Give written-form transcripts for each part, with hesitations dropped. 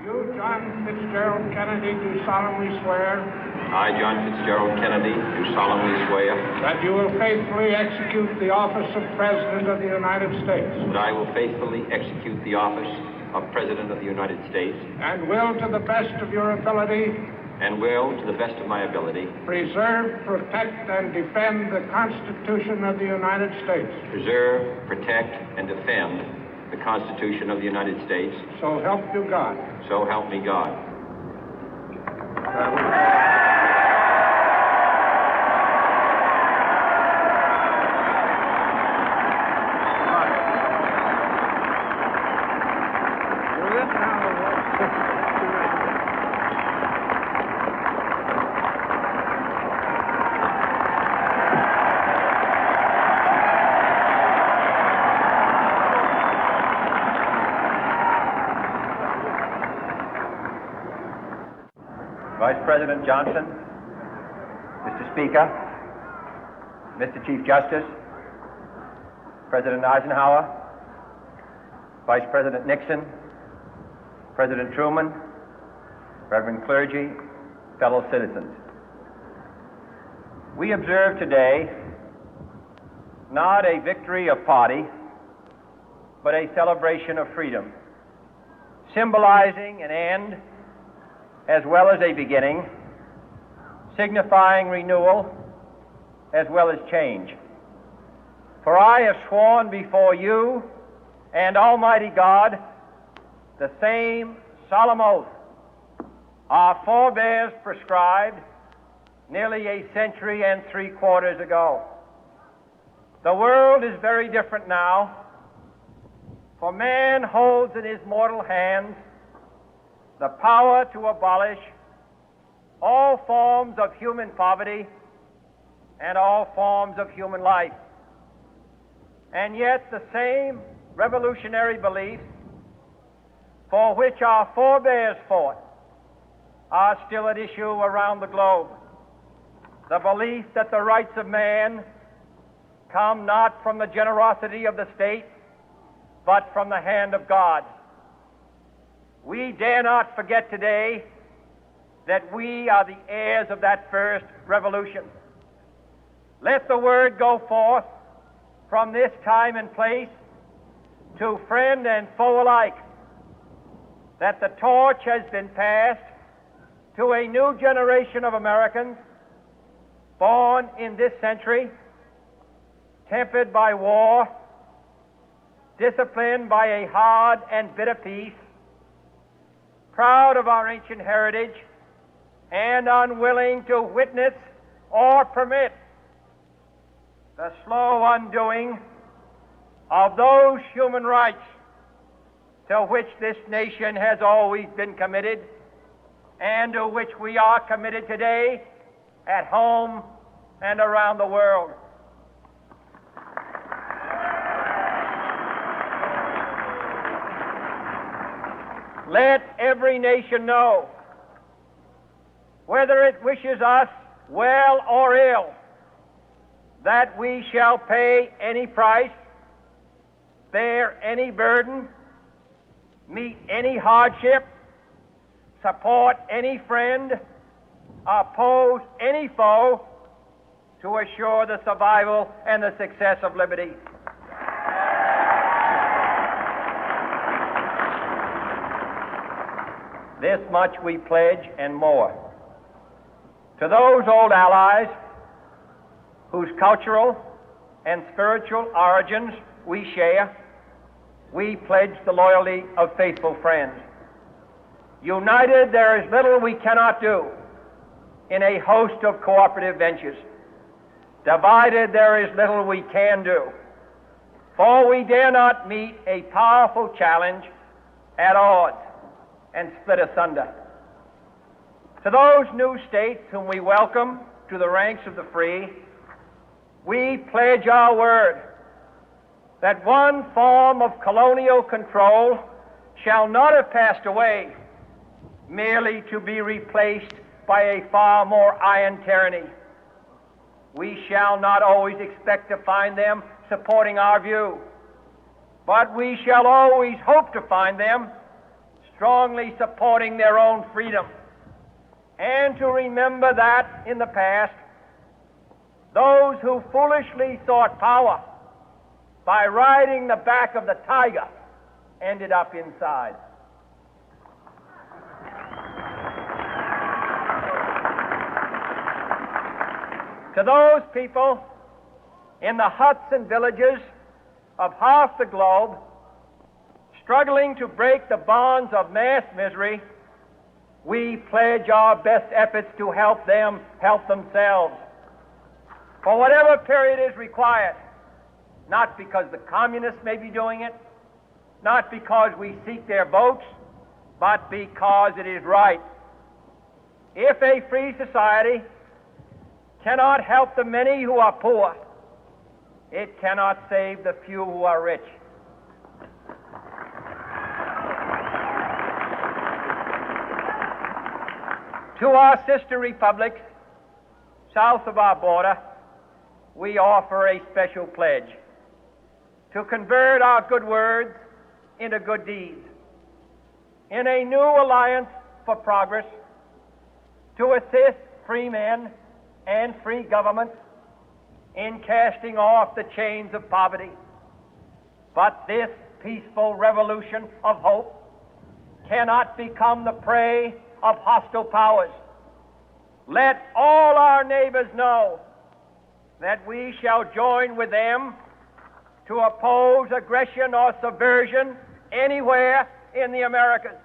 You, John Fitzgerald Kennedy, do solemnly swear I, John Fitzgerald Kennedy, do solemnly swear that you will faithfully execute the office of President of the United States that I will faithfully execute the office of President of the United States and will, to the best of your ability, and will, to the best of my ability, preserve, protect, and defend the Constitution of the United States. preserve, protect, and defend the Constitution of the United States. So help you God. So help me God. Vice President Johnson, Mr. Speaker, Mr. Chief Justice, President Eisenhower, Vice President Nixon, President Truman, Reverend clergy, fellow citizens. We observe today not a victory of party, but a celebration of freedom, symbolizing an end as well as a beginning, signifying renewal as well as change. For I have sworn before you and Almighty God the same solemn oath our forebears prescribed nearly a century and 3/4 ago. The world is very different now, for man holds in his mortal hands the power to abolish all forms of human poverty and all forms of human life. And yet the same revolutionary beliefs for which our forebears fought are still at issue around the globe. The belief that the rights of man come not from the generosity of the state, but from the hand of God. We dare not forget today that we are the heirs of that first revolution. Let the word go forth from this time and place to friend and foe alike that the torch has been passed to a new generation of Americans born in this century, tempered by war, disciplined by a hard and bitter peace, proud of our ancient heritage, and unwilling to witness or permit the slow undoing of those human rights to which this nation has always been committed and to which we are committed today at home and around the world. Let every nation know, whether it wishes us well or ill, that we shall pay any price, bear any burden, meet any hardship, support any friend, oppose any foe to assure the survival and the success of liberty. This much we pledge and more. To those old allies whose cultural and spiritual origins we share, we pledge the loyalty of faithful friends. United, there is little we cannot do in a host of cooperative ventures. Divided, there is little we can do, for we dare not meet a powerful challenge at odds and split asunder. To those new states whom we welcome to the ranks of the free, we pledge our word that one form of colonial control shall not have passed away, merely to be replaced by a far more iron tyranny. We shall not always expect to find them supporting our view, but we shall always hope to find them strongly supporting their own freedom, and to remember that in the past, those who foolishly sought power by riding the back of the tiger ended up inside. To those people in the huts and villages of half the globe struggling to break the bonds of mass misery, we pledge our best efforts to help them help themselves for whatever period is required, not because the communists may be doing it, not because we seek their votes, but because it is right. If a free society cannot help the many who are poor, it cannot save the few who are rich. To our sister republics south of our border, we offer a special pledge to convert our good words into good deeds, in a new alliance for progress, to assist free men and free governments in casting off the chains of poverty. But this peaceful revolution of hope cannot become the prey of hostile powers. Let all our neighbors know that we shall join with them to oppose aggression or subversion anywhere in the Americas.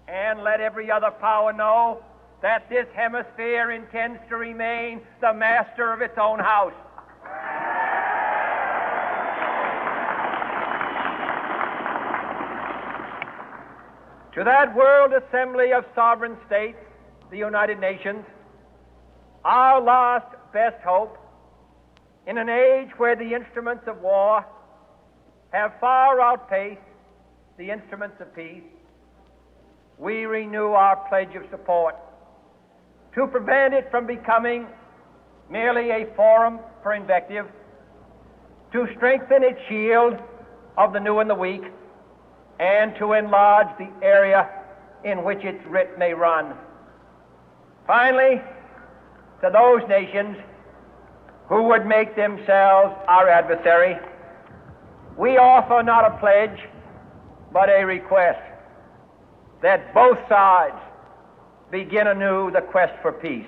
And let every other power know that this hemisphere intends to remain the master of its own house. To that World Assembly of Sovereign States, the United Nations, our last best hope, in an age where the instruments of war have far outpaced the instruments of peace, we renew our pledge of support to prevent it from becoming merely a forum for invective, to strengthen its shield of the new and the weak, and to enlarge the area in which its writ may run. Finally, to those nations who would make themselves our adversary, we offer not a pledge, but a request that both sides begin anew the quest for peace.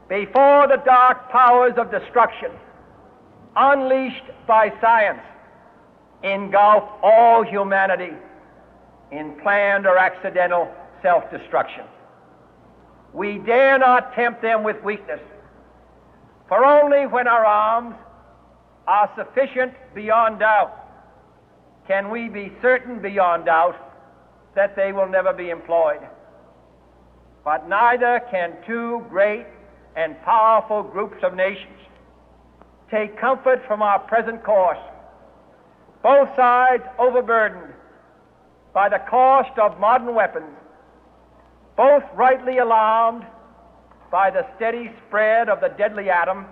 Before the dark powers of destruction, unleashed by science, engulf all humanity in planned or accidental self-destruction, we dare not tempt them with weakness, for only when our arms are sufficient beyond doubt can we be certain beyond doubt that they will never be employed. But neither can two great and powerful groups of nations take comfort from our present course, both sides overburdened by the cost of modern weapons, both rightly alarmed by the steady spread of the deadly atom,